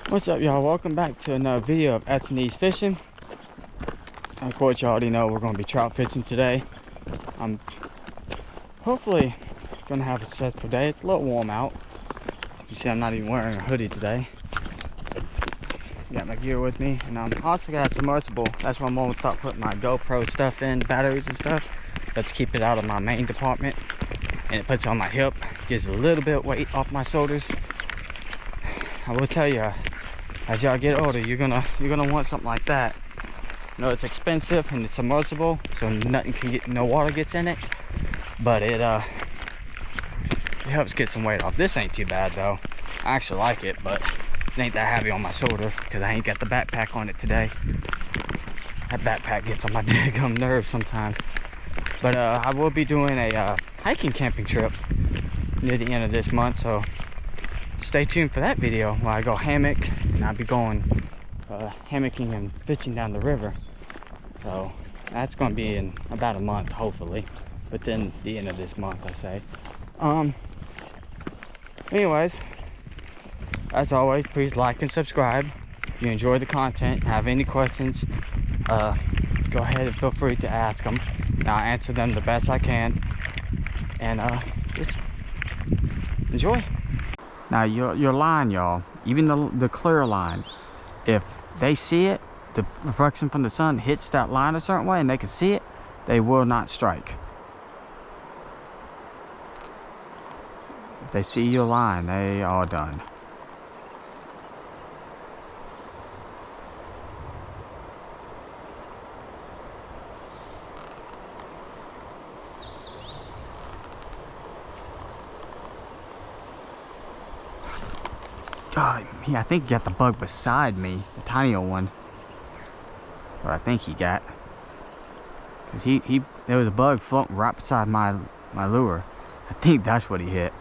What's up, y'all? Welcome back to another video of East Fishing. Of course, you already know we're going to be trout fishing today. I'm hopefully going to have a successful day. It's a little warm out. As you see, I'm not even wearing a hoodie today. Got my gear with me, and I'm also got a submersible. That's why I'm going to start putting my GoPro stuff in, batteries and stuff. Let's keep it out of my main department, and it puts it on my hip, gives a little bit of weight off my shoulders. I will tell you, as y'all get older, you're gonna want something like that. You know, it's expensive and it's submersible, so nothing can get, no water gets in it, but it helps get some weight off. This ain't too bad though. I actually like it, but it ain't that heavy on my shoulder because I ain't got the backpack on it today. That backpack gets on my daggum nerves sometimes. But I will be doing a hiking camping trip near the end of this month, so stay tuned for that video where I go hammock, and I'll be going hammocking and fishing down the river. So that's going to be in about a month, hopefully, within the end of this month, I say. Anyways, as always, please like and subscribe. If you enjoy the content, have any questions, go ahead and feel free to ask them, and I'll answer them the best I can. And just enjoy. Now your line, y'all, even the clear line, if they see it, the reflection from the sun hits that line a certain way and they can see it, they will not strike. If they see your line, they are done. God, I think he got the bug beside me, the tiny old one. Or I think he got, because there was a bug floating right beside my lure. I think that's what he hit.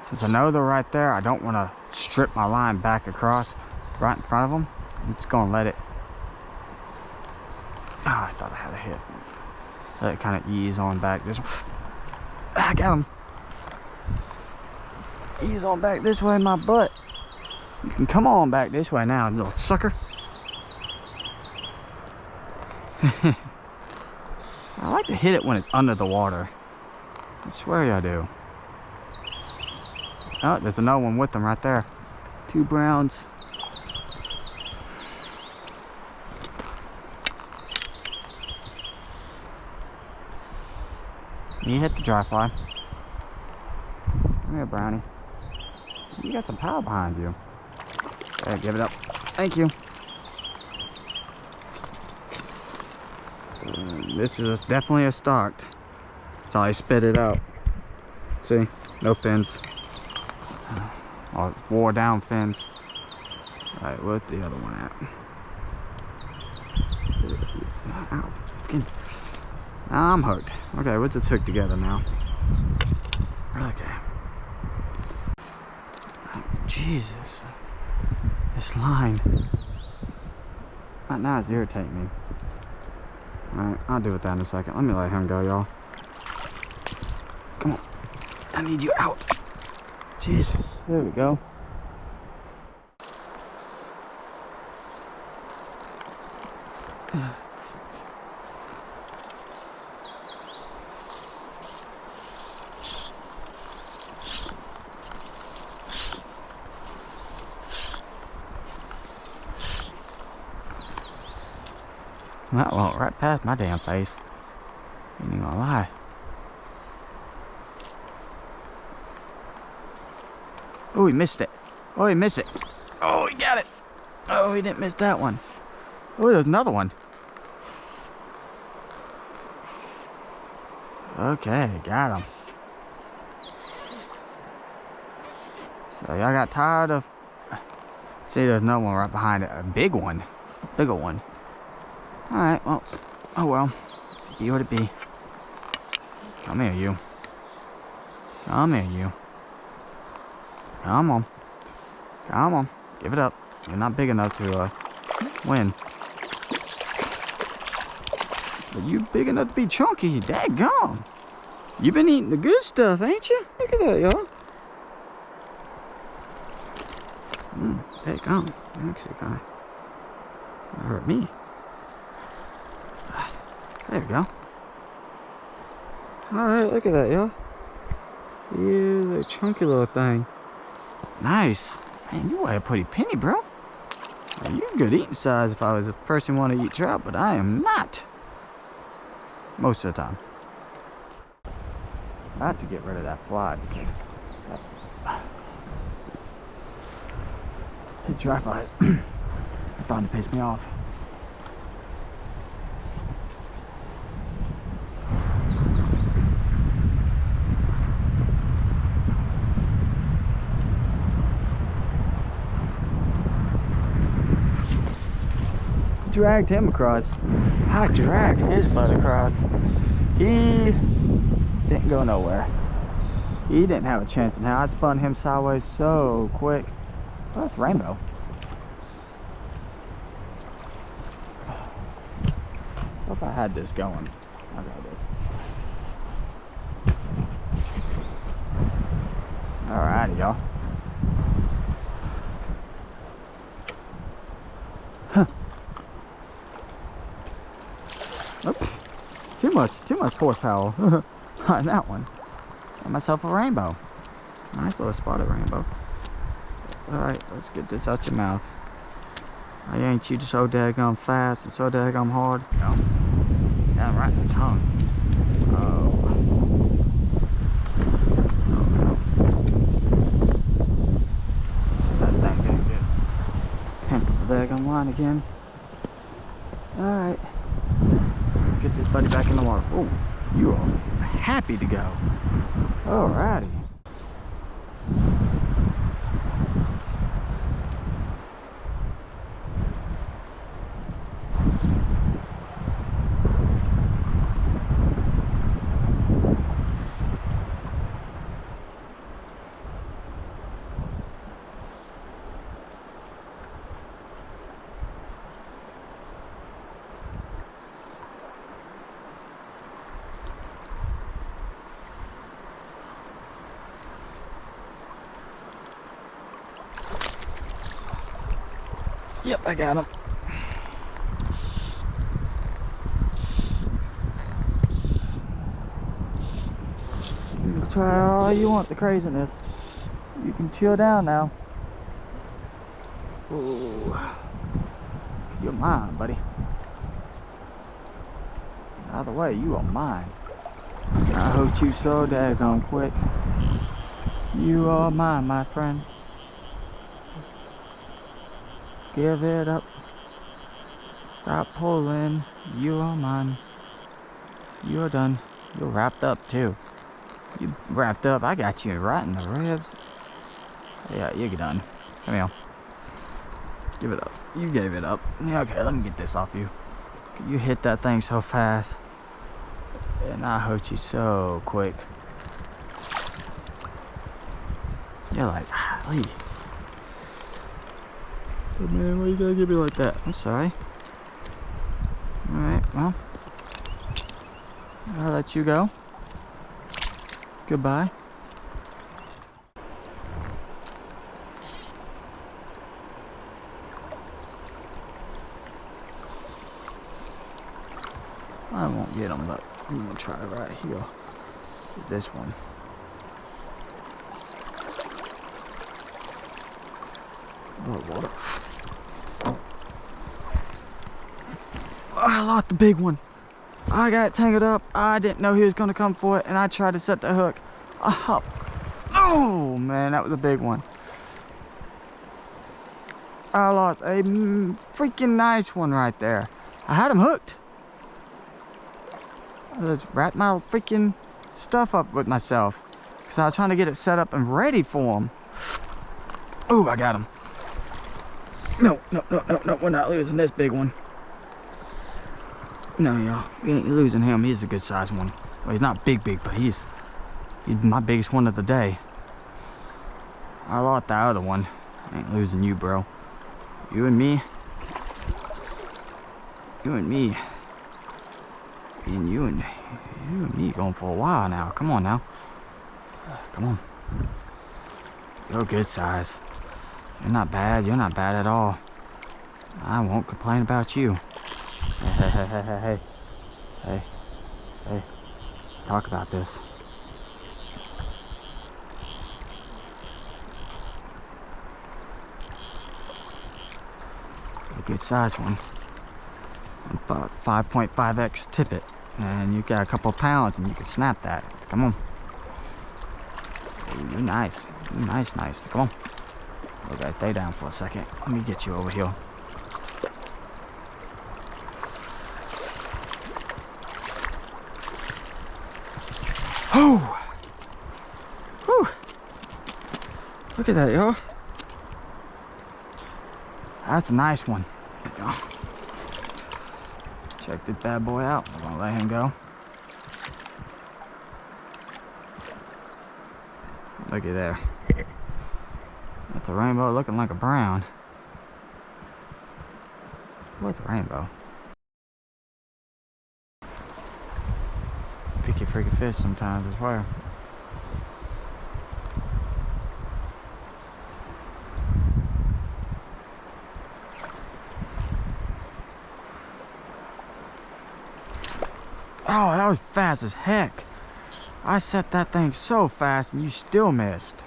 Since I know they're right there, I don't want to strip my line back across right in front of them. I'm just going to let it... Oh, I thought I had a hit. Let it kind of ease on back this way. I got him. Ease on back this way, my butt. You can come on back this way now, little sucker. I like to hit it when it's under the water. I swear I do. Oh, there's another one with them right there. Two browns. You hit the dry fly. Come here, brownie. You got some power behind you. Okay, give it up. Thank you. This is definitely a stocked. That's how I spit it out. See, no fins. Or wore down fins. Alright, where's the other one at? Ow. I'm hooked. Okay, let's just hook together now. Okay. Oh, Jesus. This line. Right now it's irritating me. Alright, I'll do with that in a second. Let me let him go, y'all. Come on. I need you out. Jesus, there we go. That went right past my damn face. Ain't even gonna lie. Oh, he missed it. Oh, he missed it. Oh, he got it. Oh, he didn't miss that one. Oh, there's another one. Okay, got him. So y'all got tired of... See, there's another one right behind it. A big one. Bigger one. Alright, well. Oh well. Be what it be. Come here, you. Come here, you. Come on. Come on. Give it up. You're not big enough to win. But you big enough to be chunky. Daggone. You been eating the good stuff, ain't you? Look at that, y'all. Daggone. Actually, kind of hurt me. There we go. Alright, look at that, y'all. Here's a chunky little thing. Nice. Man, you weigh a pretty penny, bro. Now, you're good eating size if I was a person who wanted to eat trout, but I am not. Most of the time. I have to get rid of that fly because it dry fly. It's starting to piss me off. Dragged him across. I dragged his butt across. He didn't go nowhere. He didn't have a chance in hell. I spun him sideways so quick. Oh, that's rainbow. Hope I had this going. I got it. Alrighty, y'all. Too much horsepower on that one. Got myself a rainbow. Nice little spotted rainbow. Alright, let's get this out your mouth. I ain't you so daggone fast and so daggone hard. No. Down right in the tongue. Oh. So that thing didn't get tense the daggone line again. Alright. Get this buddy back in the water. Oh, you are happy to go. Alrighty. Yep, I got him. You can try all you want the craziness. You can chill down now. Ooh. You're mine, buddy. Either way, you are mine. I hooked you so daggone quick. You are mine, my friend. Give it up. Stop pulling. You are mine. You're done. You're wrapped up too. You wrapped up. I got you right in the ribs. Yeah, you're done. Come here. Give it up. You gave it up. Yeah, okay, let me get this off you. You hit that thing so fast. And I hurt you so quick. You're like, golly. Oh, man, why you gotta give me like that? I'm sorry. Alright, well. I'll let you go. Goodbye. I won't get him, but I'm gonna try right here with this one. Oh, water. I lost the big one. I got tangled up. I didn't know he was gonna come for it, and I tried to set the hook. Oh man, that was a big one. I lost a freaking nice one right there. I had him hooked. I just wrapped my freaking stuff up with myself because I was trying to get it set up and ready for him. Oh, I got him. No, we're not losing this big one. No, y'all, we ain't losing him. He's a good sized one. Well, he's not big, but he's You're my biggest one of the day. I lost that other one. I ain't losing you, bro. You and me. You and me. And you and me going for a while now. Come on now. Come on. You're a good size. You're not bad. You're not bad at all. I won't complain about you. Hey. Talk about this. A good size one. About 5.5x tippet. And you got a couple pounds and you can snap that. Come on. Ooh, you're nice. You're nice. Come on. Okay, stay down for a second. Let me get you over here. Oh! Whew! Look at that, y'all. That's a nice one. There you go. Check this bad boy out. I'm gonna let him go. Look at there. That's a rainbow looking like a brown. What's a rainbow? Picky freaking fish sometimes, I swear. Oh, that was fast as heck. I set that thing so fast and you still missed.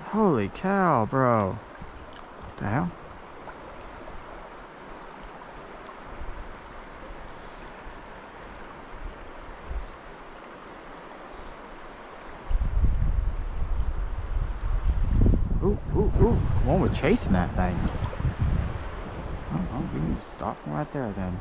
Holy cow, bro. What the hell? Ooh. One was chasing that thing. Oh, we can just stop from right there then.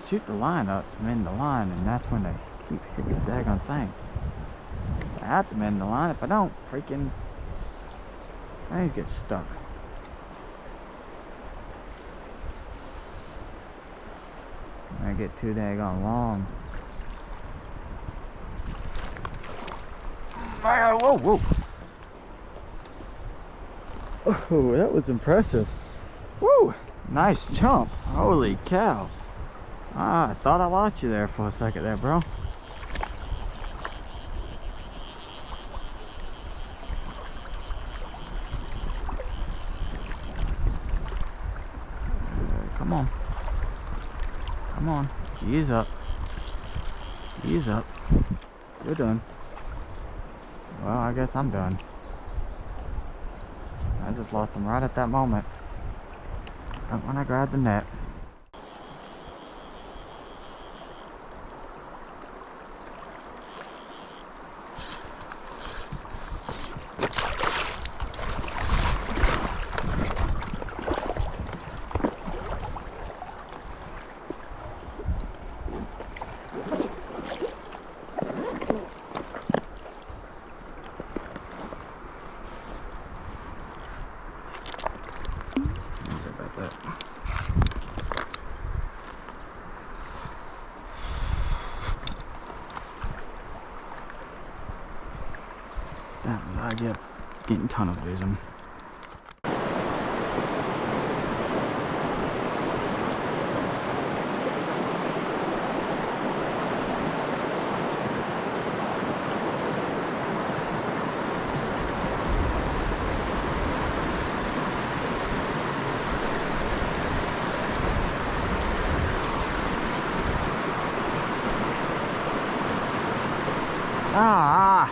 Shoot the line up to mend the line, and that's when they keep hitting the daggone thing. I have to mend the line. If I don't, freaking things get stuck. I get too daggone long. Whoa! Oh, that was impressive. Woo! Nice jump. Holy cow. Ah, I thought I lost you there for a second there, bro. Come on. Come on. Ease up. Ease up. You're done. Well, I guess I'm done. I just lost him right at that moment. Right when I grabbed the net. That was I get getting tunnel vision. Ah!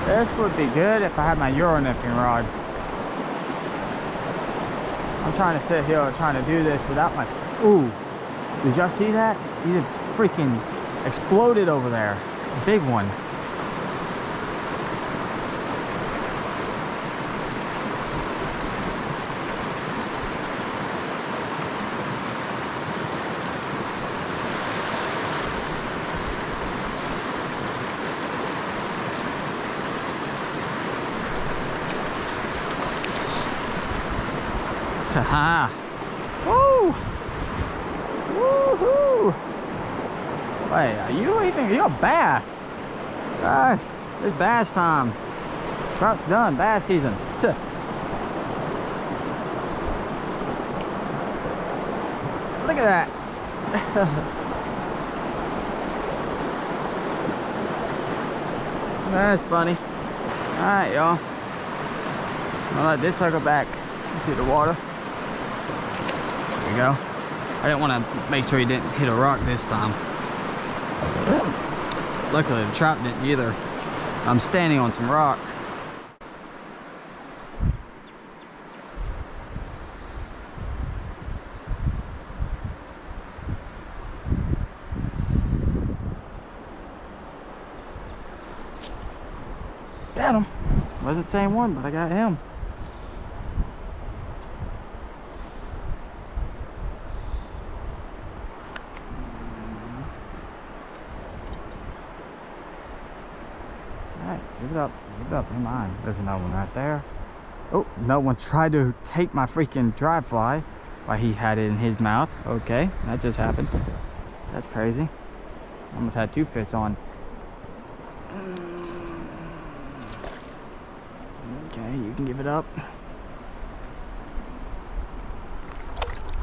This would be good if I had my Euro nipping rod. I'm trying to sit here trying to do this without my... Ooh! Did y'all see that? He just freaking exploded over there. A big one. Haha. Woo! Woohoo! Wait, are you're a bass? Gosh, it's bass time. Trout's done, bass season. Look at that. That's funny. Alright, y'all. I'll let this sucker back into the water. There we go. I didn't want to make sure he didn't hit a rock this time. Luckily the trout didn't either. I'm standing on some rocks. Got him. Wasn't the same one, but I got him. Alright, give it up. Give it up. Never mind. There's another one right there. Oh, no one tried to take my freaking dry fly while he had it in his mouth. Okay, that just happened. That's crazy. Almost had 2 fish on. Okay, you can give it up.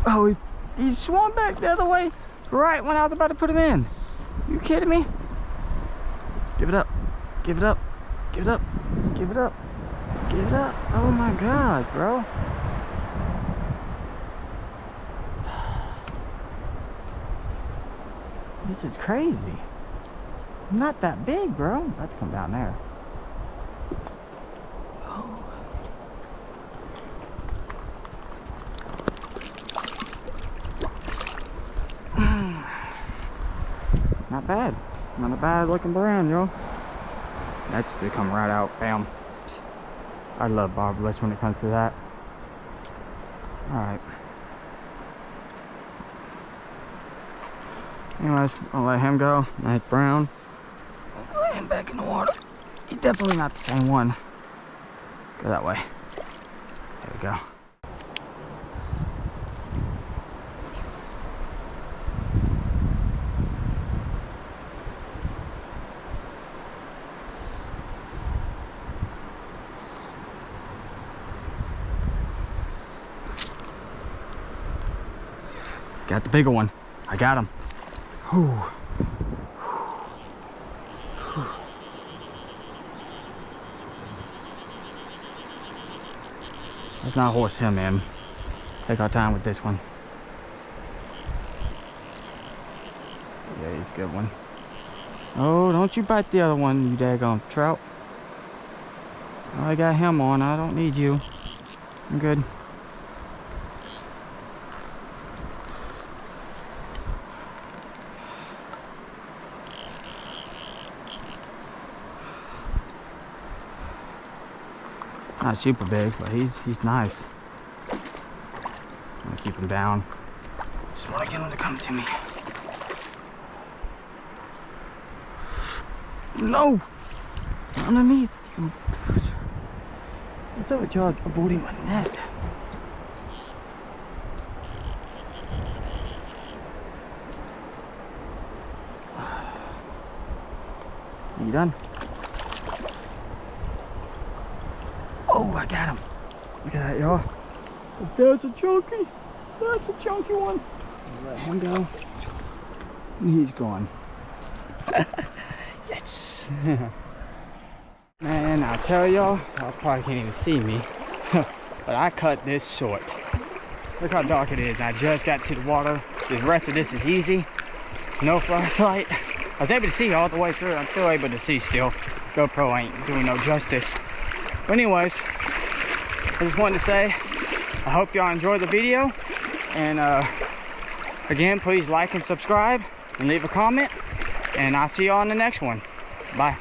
Oh, he swam back the other way right when I was about to put him in. You kidding me? Give it up. Give it up. Give it up. Give it up. Give it up. Oh my God, bro. This is crazy. Not that big, bro. I'm about to come down there. Not bad. Not a bad looking brand, yo. That's to come right out. Bam. I love barbless when it comes to that. Alright. Anyways, I'll let him go. Nice brown. I'll let him back in the water. He's definitely not the same one. Go that way. There we go. Got the bigger one. I got him. Whew. Let's not horse him in. Take our time with this one. Yeah, he's a good one. Oh, don't you bite the other one, you daggone trout. Oh, I got him on. I don't need you. I'm good. Not super big, but he's nice. I'm gonna keep him down. Just want to get him to come to me. No! Underneath. What's up with y'all avoiding my net? You done? Oh, I got him. Look at that, y'all. That's a chunky. That's a chunky one. Let him go. And he's gone. Yes. Man, I'll tell y'all probably can't even see me. But I cut this short. Look how dark it is. I just got to the water. The rest of this is easy. No flashlight. I was able to see all the way through. I'm still able to see still. GoPro ain't doing no justice. But anyways, I just wanted to say, I hope y'all enjoyed the video. And again, please like and subscribe and leave a comment. And I'll see y'all on the next one. Bye.